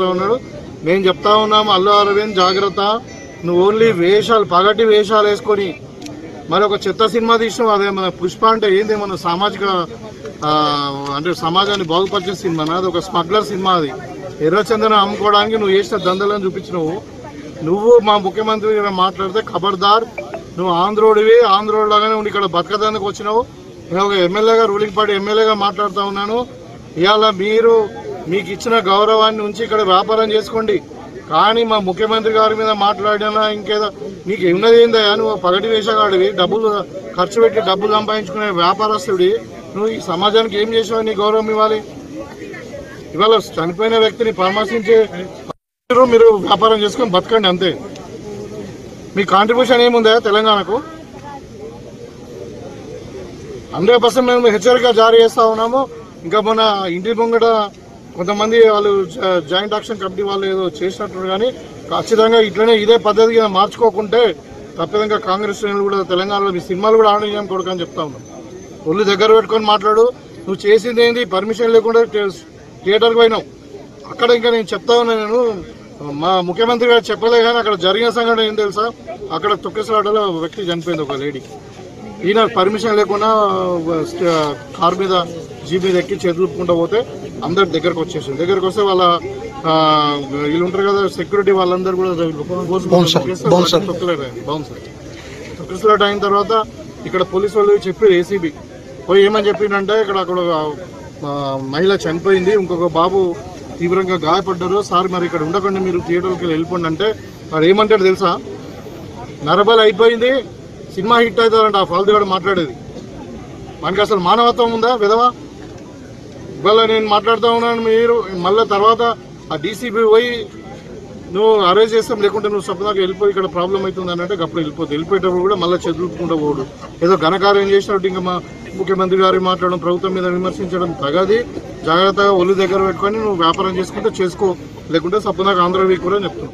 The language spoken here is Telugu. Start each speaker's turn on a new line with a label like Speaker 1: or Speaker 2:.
Speaker 1: ఉన్నాడు. మేము చెప్తా ఉన్నాము, అల్లు అరవింద్ జాగ్రత్త, నువ్వు ఓన్లీ వేషాలు పగటి వేషాలు వేసుకొని మరి ఒక చెత్త సినిమా తీసినావు. అదే మన పుష్ప అంటే ఏంది, మన సామాజిక అంటే సమాజాన్ని బాగుపరిచే సినిమా, అది ఒక స్మగ్లర్ సినిమా. అది ఎర్రచందనం అమ్ముకోవడానికి నువ్వు చేసిన దందలను చూపించినావు. నువ్వు మా ముఖ్యమంత్రి మాట్లాడితే ఖబర్దార్, నువ్వు ఆంధ్రోడివి, ఆంధ్రోడ్లాగానే ఉండి ఇక్కడ బతకదానికి వచ్చినావు. నేను ఒక ఎమ్మెల్యేగా, రూలింగ్ పార్టీ ఎమ్మెల్యేగా మాట్లాడుతూ ఉన్నాను. ఇవాళ మీకు ఇచ్చిన గౌరవాన్ని ఉంచి ఇక్కడ వ్యాపారం చేసుకోండి, కానీ మా ముఖ్యమంత్రి గారి మీద మాట్లాడినా ఇంకేదో నీకు ఉన్నది ఏందయ్యా? నువ్వు పగటి వేషగాడివి, డబ్బులు ఖర్చు పెట్టి డబ్బులు సంపాదించుకునే వ్యాపారస్తుడి, నువ్వు ఈ సమాజానికి ఏం చేసావు? నీ గౌరవం ఇవ్వాలి. ఇవాళ చనిపోయిన వ్యక్తిని పరామర్శించే మీరు వ్యాపారం చేసుకొని బతకండి, అంతే. మీ కాంట్రిబ్యూషన్ ఏముందా తెలంగాణకు? 100% మేము హెచ్చరిక జారీ చేస్తా ఉన్నాము. ఇంకా మన ఇంటి ముంగట కొంతమంది వాళ్ళు జాయింట్ యాక్షన్ కమిటీ వాళ్ళు ఏదో చేసినట్టు, కానీ ఖచ్చితంగా ఇట్లనే ఇదే పద్ధతిగా మార్చుకోకుంటే తప్పదంగా కాంగ్రెస్ శ్రేణులు కూడా తెలంగాణలో మీ సినిమాలు కూడా ఆడనీయం కొడుకు అని చెప్తా ఉన్నాం. ఒళ్ళు దగ్గర పెట్టుకొని మాట్లాడు. నువ్వు చేసింది ఏంది? పర్మిషన్ లేకుండా థియేటర్కి పోయినావు. అక్కడ ఇంకా నేను చెప్తా ఉన్నా, నేను మా ముఖ్యమంత్రి గారు చెప్పలే, కానీ అక్కడ జరిగిన సంఘటన ఏం తెలుసా? అక్కడ తొక్కిసలాటలో వ్యక్తి చనిపోయింది, ఒక లేడీ. ఈయన పర్మిషన్ లేకుండా కారు మీద జీప్ మీద ఎక్కి చేతులుపుకుంటూ పోతే అందరు దగ్గరకు వచ్చేసారు. దగ్గరకు వస్తే వాళ్ళ వీళ్ళు ఉంటారు కదా సెక్యూరిటీ, వాళ్ళందరూ కూడా తొక్కిసలాట అయిన తర్వాత ఇక్కడ పోలీసు వాళ్ళు చెప్పారు, ఏసీబీ పోయి ఏమని చెప్పిందంటే, అక్కడ మహిళ చనిపోయింది, ఇంకొక బాబు తీవ్రంగా గాయపడ్డారు సార్, మరి ఇక్కడ ఉండకండి, మీరు థియేటర్కి వెళ్ళిపోండి అంటే వాడు ఏమంటాడు తెలుసా? నరబలి అయిపోయింది, సినిమా హిట్ అవుతారంట ఆ ఫాల్తుగాడు మాట్లాడేది. మనకి అసలు మానవత్వం ఉందా విధవా? ఇవాళ నేను మాట్లాడుతూ ఉన్నాను, మీరు మళ్ళీ తర్వాత ఆ డీసీబీ పోయి నువ్వు అరెస్ట్ చేస్తాం, లేకుంటే నువ్వు సపదాకా వెళ్ళిపోయి ఇక్కడ ప్రాబ్లం అవుతుంది అని అంటే అప్పుడు వెళ్ళిపోయేటప్పుడు కూడా మళ్ళీ చదువుకుంటూ పోడు. ఏదో ఘనకార్యం చేసినట్టు ఇంకా మా ముఖ్యమంత్రి గారు మాట్లాడడం, ప్రభుత్వం మీద విమర్శించడం తగది. జాగ్రత్తగా ఒళ్ళు దగ్గర పెట్టుకొని నువ్వు వ్యాపారం చేసుకుంటే చేసుకో, లేకుంటే సపదాకా ఆంధ్ర వీక్ కూడా చెప్తున్నావు.